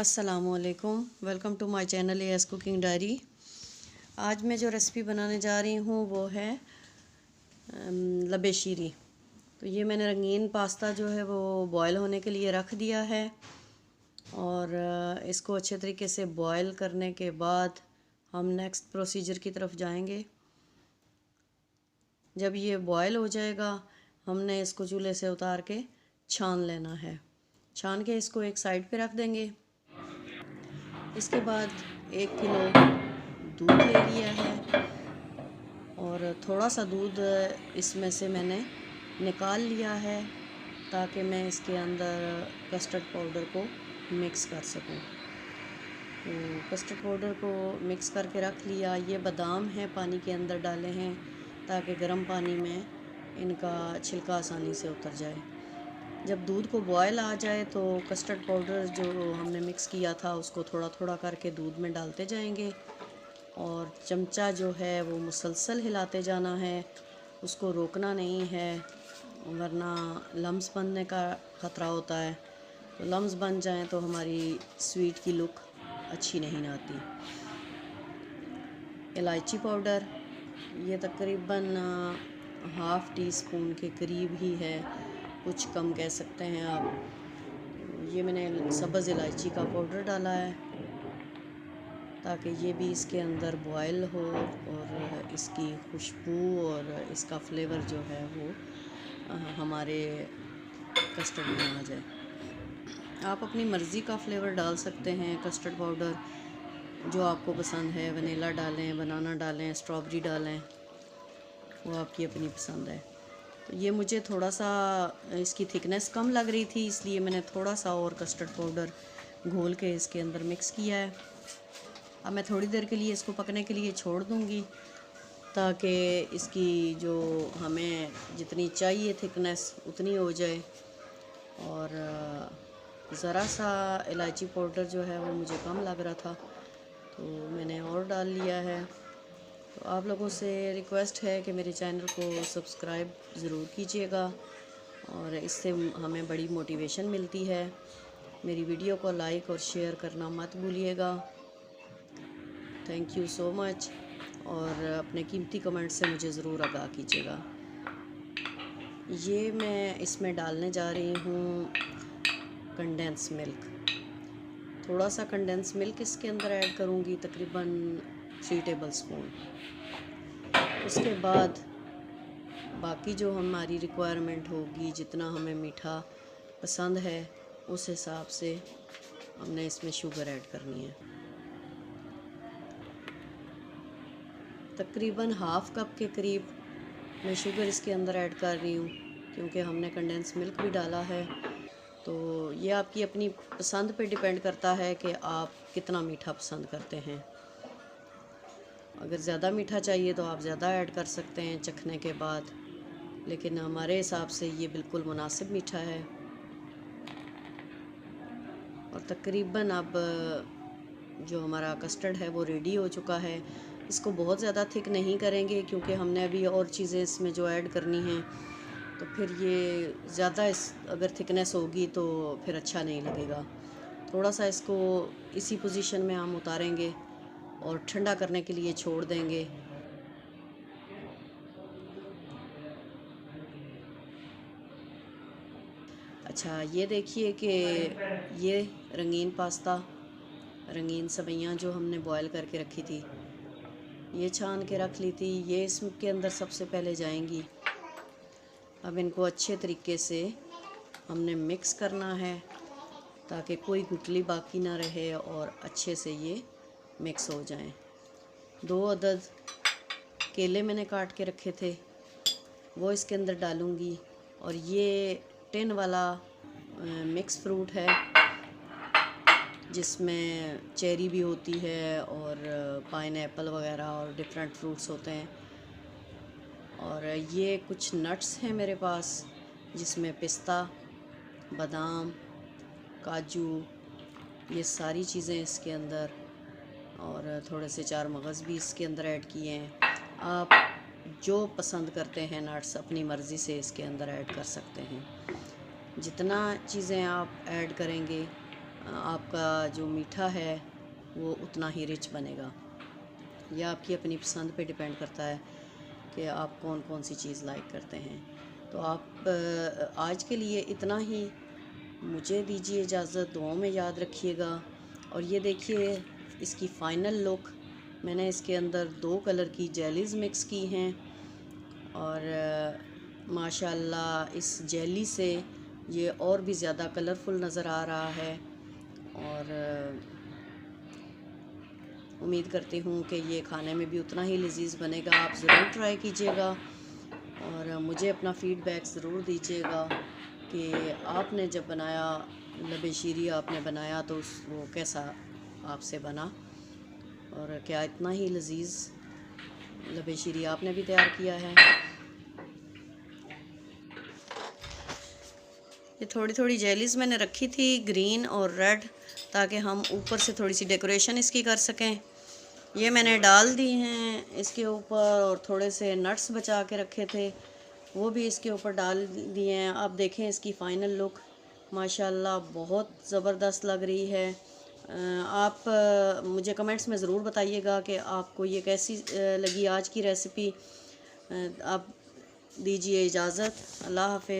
अस्सलामुअलैकुम, welcome to my channel AS cooking diary. आज मैं जो रेसिपी बनाने जा रही हूँ वो है लबे शीरी। तो ये मैंने रंगीन पास्ता जो है वो बॉयल होने के लिए रख दिया है और इसको अच्छे तरीके से बॉयल करने के बाद हम नेक्स्ट प्रोसीजर की तरफ जाएंगे। जब ये बॉयल हो जाएगा हमने इसको चूल्हे से उतार के छान लेना है। छान के इसको एक साइड पे रख देंगे। इसके बाद 1 किलो दूध ले लिया है और थोड़ा सा दूध इसमें से मैंने निकाल लिया है ताकि मैं इसके अंदर कस्टर्ड पाउडर को मिक्स कर सकूं। तो कस्टर्ड पाउडर को मिक्स करके रख लिया। ये बादाम हैं पानी के अंदर डाले हैं ताकि गर्म पानी में इनका छिलका आसानी से उतर जाए। जब दूध को बॉयल आ जाए तो कस्टर्ड पाउडर जो हमने मिक्स किया था उसको थोड़ा थोड़ा करके दूध में डालते जाएंगे और चमचा जो है वो मुसलसल हिलाते जाना है, उसको रोकना नहीं है वरना लम्स बनने का ख़तरा होता है। तो लम्स बन जाएं तो हमारी स्वीट की लुक अच्छी नहीं आती। इलायची पाउडर ये तकरीबन हाफ़ टी स्पून के करीब ही है, कुछ कम कह सकते हैं आप। ये मैंने सब्ज़ इलायची का पाउडर डाला है ताकि ये भी इसके अंदर बॉयल हो और इसकी खुशबू और इसका फ्लेवर जो है वो हमारे कस्टर्ड में आ जाए। आप अपनी मर्ज़ी का फ्लेवर डाल सकते हैं। कस्टर्ड पाउडर जो आपको पसंद है, वनीला डालें, बनाना डालें, स्ट्रॉबेरी डालें, वो आपकी अपनी पसंद है। तो ये मुझे थोड़ा सा इसकी थिकनेस कम लग रही थी, इसलिए मैंने थोड़ा सा और कस्टर्ड पाउडर घोल के इसके अंदर मिक्स किया है। अब मैं थोड़ी देर के लिए इसको पकने के लिए छोड़ दूँगी ताकि इसकी जो हमें जितनी चाहिए थिकनेस उतनी हो जाए। और ज़रा सा इलायची पाउडर जो है वो मुझे कम लग रहा था तो मैंने और डाल लिया है। तो आप लोगों से रिक्वेस्ट है कि मेरे चैनल को सब्सक्राइब ज़रूर कीजिएगा और इससे हमें बड़ी मोटिवेशन मिलती है। मेरी वीडियो को लाइक और शेयर करना मत भूलिएगा। थैंक यू सो मच और अपने कीमती कमेंट से मुझे ज़रूर आगाह कीजिएगा। ये मैं इसमें डालने जा रही हूँ कंडेंस मिल्क। थोड़ा सा कंडेंस मिल्क इसके अंदर ऐड करूँगी, तकरीबन 3 टेबल स्पून। उसके बाद बाकी जो हमारी रिक्वायरमेंट होगी, जितना हमें मीठा पसंद है उस हिसाब से हमने इसमें शुगर ऐड करनी है। तकरीबन हाफ़ कप के करीब मैं शुगर इसके अंदर ऐड कर रही हूँ क्योंकि हमने कंडेंस मिल्क भी डाला है। तो ये आपकी अपनी पसंद पे डिपेंड करता है कि आप कितना मीठा पसंद करते हैं। अगर ज़्यादा मीठा चाहिए तो आप ज़्यादा ऐड कर सकते हैं चखने के बाद, लेकिन हमारे हिसाब से ये बिल्कुल मुनासिब मीठा है। और तकरीबन अब जो हमारा कस्टर्ड है वो रेडी हो चुका है। इसको बहुत ज़्यादा थिक नहीं करेंगे क्योंकि हमने अभी और चीज़ें इसमें जो ऐड करनी हैं, तो फिर ये ज़्यादा अगर थिकनेस होगी तो फिर अच्छा नहीं लगेगा। थोड़ा सा इसको इसी पोजीशन में हम उतारेंगे और ठंडा करने के लिए छोड़ देंगे। अच्छा, ये देखिए कि ये रंगीन पास्ता, रंगीन सेवइयाँ जो हमने बॉयल करके रखी थी, ये छान के रख ली थी, ये इसके अंदर सबसे पहले जाएंगी। अब इनको अच्छे तरीके से हमने मिक्स करना है ताकि कोई गुठली बाकी ना रहे और अच्छे से ये मिक्स हो जाएं। 2 अदद केले मैंने काट के रखे थे वो इसके अंदर डालूँगी। और ये टिन वाला मिक्स फ्रूट है जिसमें चेरी भी होती है और पाइनएप्पल वगैरह और डिफरेंट फ्रूट्स होते हैं। और ये कुछ नट्स हैं मेरे पास जिसमें पिस्ता, बादाम, काजू, ये सारी चीज़ें इसके अंदर, और थोड़े से 4 मगज़ भी इसके अंदर ऐड किए हैं। आप जो पसंद करते हैं नट्स अपनी मर्ज़ी से इसके अंदर ऐड कर सकते हैं। जितना चीज़ें आप ऐड करेंगे आपका जो मीठा है वो उतना ही रिच बनेगा। यह आपकी अपनी पसंद पे डिपेंड करता है कि आप कौन कौन सी चीज़ लाइक करते हैं। तो आप आज के लिए इतना ही, मुझे दीजिए इजाज़त, दुआओं में याद रखिएगा। और ये देखिए इसकी फ़ाइनल लुक, मैंने इसके अंदर 2 कलर की जेलीज़ मिक्स की हैं और माशाल्लाह इस जेली से ये और भी ज़्यादा कलरफुल नज़र आ रहा है। और उम्मीद करती हूँ कि ये खाने में भी उतना ही लजीज बनेगा। आप ज़रूर ट्राई कीजिएगा और मुझे अपना फ़ीडबैक ज़रूर दीजिएगा कि आपने जब बनाया, लबे शीरी आपने बनाया तो वो कैसा आपसे बना, और क्या इतना ही लजीज लबे शीरी आपने भी तैयार किया है। ये थोड़ी थोड़ी जेलीज़ मैंने रखी थी ग्रीन और रेड, ताकि हम ऊपर से थोड़ी सी डेकोरेशन इसकी कर सकें। ये मैंने डाल दी हैं इसके ऊपर, और थोड़े से नट्स बचा के रखे थे वो भी इसके ऊपर डाल दिए हैं। आप देखें इसकी फ़ाइनल लुक माशाल्लाह बहुत ज़बरदस्त लग रही है। आप मुझे कमेंट्स में ज़रूर बताइएगा कि आपको ये कैसी लगी आज की रेसिपी। आप दीजिए इजाज़त, अल्लाह हाफ़िज़।